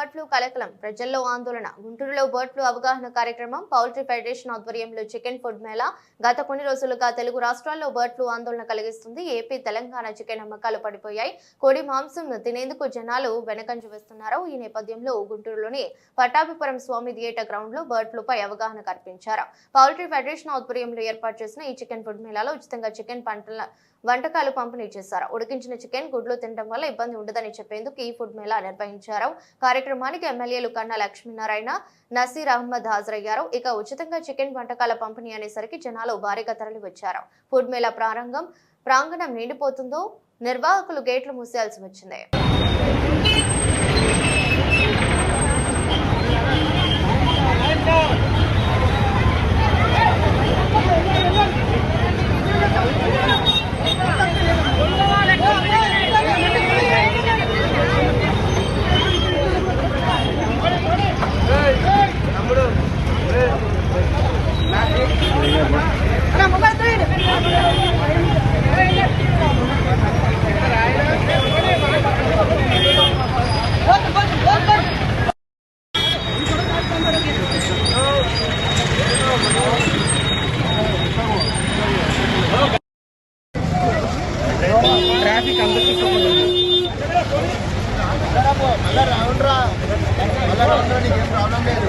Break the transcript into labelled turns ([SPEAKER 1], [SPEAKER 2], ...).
[SPEAKER 1] Bird flu కలకలం, ప్రజల్లో ఆందోళన. గుంటూరులో బర్డ్ ఫ్లూ అవగాహన కార్యక్రమం. పౌల్ట్రీ ఫెడరేషన్ ఆధ్వర్యంలో చికెన్ ఫుడ్ మేళా. గత కొన్ని రోజులుగా తెలుగు రాష్ట్రాల్లో బర్డ్ ఫ్లూ ఆందోళన కలిగిస్తుంది. ఏపీ, తెలంగాణ చికెన్ అమ్మకాలు పడిపోయాయి. కోడి మాంసం తినేందుకు జనాలు వెనకంజ వేస్తున్నారు. ఈ నేపథ్యంలో గుంటూరులోని పట్టాభిపురం స్వామి థియేటర్ గ్రౌండ్ లో బర్డ్ ఫ్లూ పై అవగాహన కల్పించారు. పౌల్ట్రీ ఫెడరేషన్ ఆధ్వర్యంలో ఏర్పాటు చేసిన ఈ చికెన్ ఫుడ్ మేళాలో ఉచితంగా చికెన్ వంటకాలు పంపిణీ చేశారు. ఉడికించిన చికెన్, గుడ్లు తినడం వల్ల ఇబ్బంది ఉండదని చెప్పేందుకు ఈ ఫుడ్ మేళా నిర్వహించారు. కార్యక్రమానికి ఎమ్మెల్యేలు కన్నా లక్ష్మీనారాయణ, నసీర్ అహ్మద్ హాజరయ్యారు. ఇక ఉచితంగా చికెన్ వంటకాల పంపిణీ అనేసరికి జనాలు భారీగా తరలి వచ్చారు. ఫుడ్ మేళా ప్రాంగణం నిండిపోతుందో నిర్వాహకులు గేట్లు మూసేయాల్సి వచ్చింది.
[SPEAKER 2] ట్రాఫిక్ అందరికీ మళ్ళా రౌండ్రా నీకేం ప్రాబ్లం లేదు.